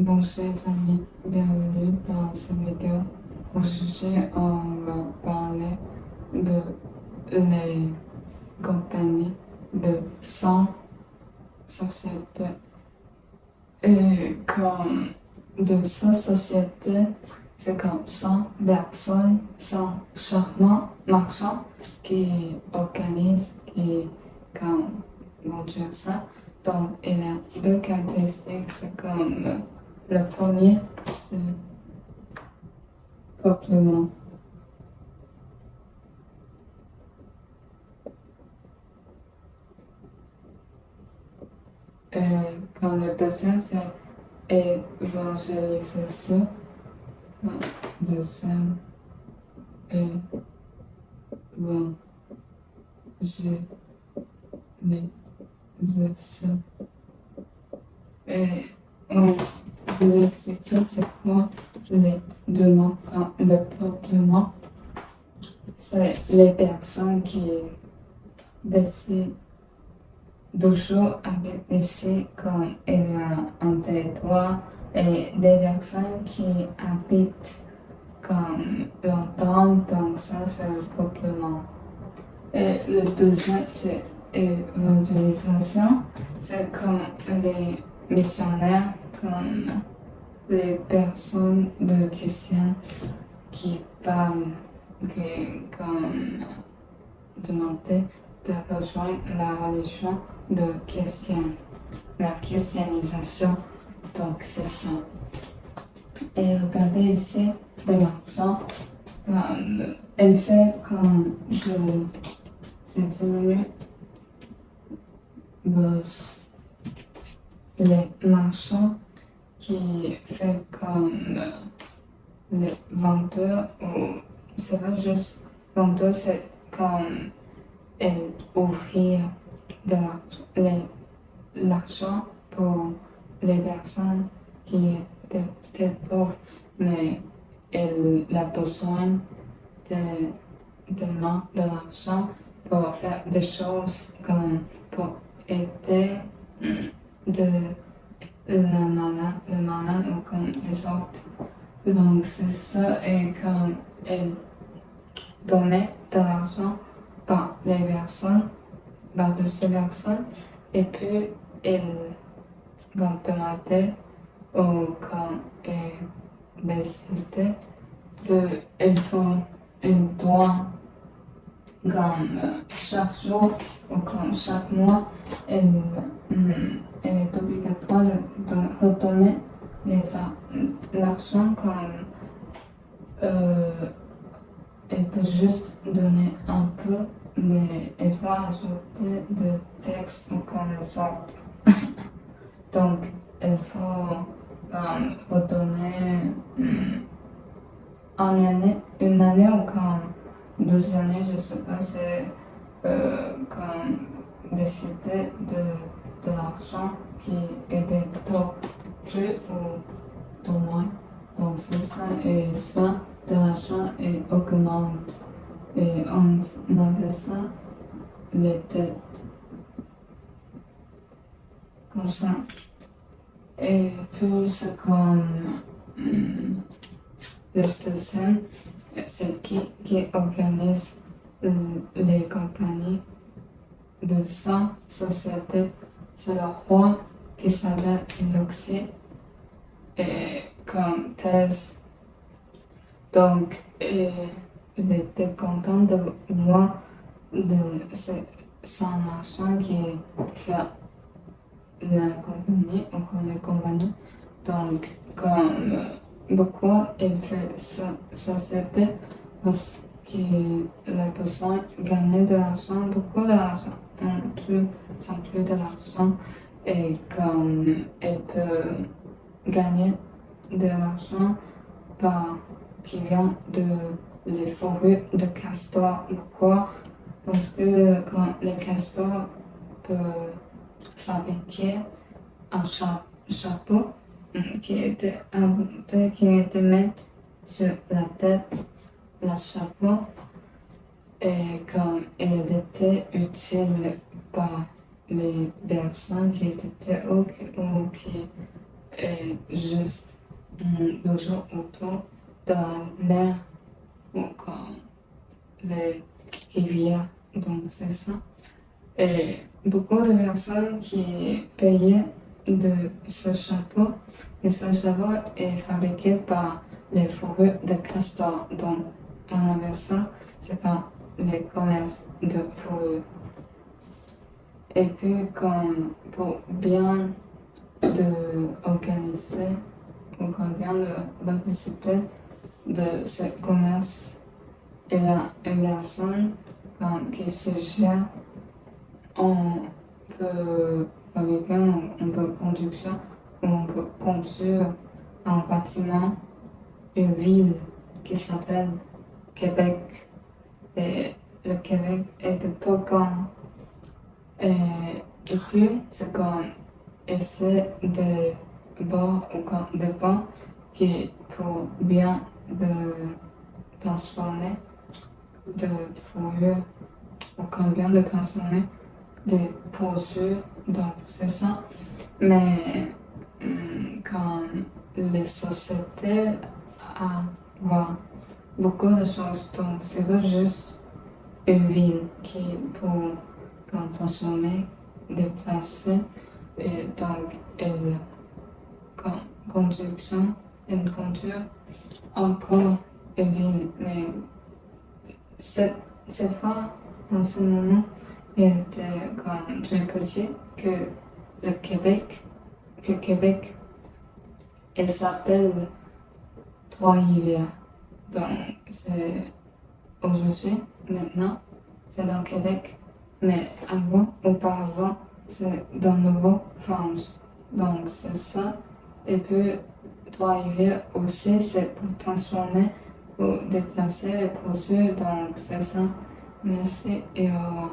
Bonjour les amis, bienvenue dans cette vidéo. Aujourd'hui, on va parler de les compagnies de 100 sociétés. Et comme de 100 sociétés, c'est comme 100 personnes, 100 charmants marchands qui organisent, qui comme, vont dire ça. Donc, il y a deux caractéristiques, c'est comme le premier, c'est peuplement. Comme le deuxième, c'est évangélisation. Deuxième, évangélisation. Et on peut expliquer c'est quoi les demandes, le peuplement. C'est les personnes qui décident toujours avec ici comme il y a un territoire et des personnes qui habitent comme longtemps, donc ça c'est le peuplement. Et le deuxième c'est évangélisation, c'est comme les missionnaires, comme les personnes de chrétiens qui parlent, qui comme demander de rejoindre la religion de chrétien, la christianisation, donc c'est ça. Et regardez ici de l'argent, elle fait comme de c'est diminuer les marchands qui fait comme les vendeurs, ou c'est pas juste vendeur, c'est comme ouvrir de l'argent pour les personnes qui étaient pauvres, mais elle a besoin de l'argent pour faire des choses comme pour aider de le malade ou comme les autres. Donc c'est ça, et comme elle donnait de l'argent par les personnes, par de ces personnes, et puis elle va demander au camp et décider de, elle doit comme chaque jour ou comme chaque mois, elle est obligatoire de redonner l'argent comme elle peut juste donner un peu, mais elle va ajouter des textes comme les autres. Donc, il faut redonner une année ou comme 12 années, je sais pas, c'est comme décider de l'argent qui est de taux plus ou de moins. Donc, c'est ça, et ça, de l'argent et augmente. Et on appelle ça les dettes. Comme ça. Et puis, c'est comme le deuxième, c'est qui organise les compagnies de 100 sociétés. C'est le roi qui s'appelle Luxi et comme thèse. Donc, il était content de voir de son marchand qui fait la compagnie, ou comme les compagnies. Donc, comme beaucoup, il fait sa société parce qu'il a besoin de gagner de l'argent, beaucoup d'argent, sans plus de l'argent. Et comme il peut gagner de l'argent par qui vient de les fourrures de castor. Pourquoi? Parce que quand les castors peuvent fabriquer un chapeau qui était mis sur la tête, le chapeau, et comme il était utile par les personnes qui étaient ou qui est juste toujours autour de la mer ou comme les rivières. Donc c'est ça. Et beaucoup de personnes qui payaient de ce chapeau. Et ce chapeau est fabriqué par les fourrures de castor. Donc on avait ça, c'est par les commerces de fourrures. Et puis comme pour bien de organiser, pour bien de participer de ce commerce, il y a une personne qui suggère on peut fabriquer, on peut production, ou on peut construire un bâtiment, une ville qui s'appelle Québec. Et le Québec est trop grand. Et puis, c'est comme essayer de bord ou comme de bancs qui pour bien de transformer de fourrure ou combien de transformer des poursuites, donc c'est ça. Mais quand les sociétés avoir beaucoup de choses, donc c'est pas juste une ville qui pour quand transformer, déplacer, et donc elle comme construction, une culture, encore une ville. Mais cette fois, en ce moment, il était comme plus possible que le Québec, que Québec, elle s'appelle Trois-Rivières. Donc, c'est aujourd'hui, maintenant, c'est dans Québec. Mais avant, auparavant, c'est dans Nouveau-France. Donc, c'est ça. Et puis, Trois-Rivières aussi, c'est pour transformer, pour déplacer les produits. Donc, c'est ça. Merci et au revoir.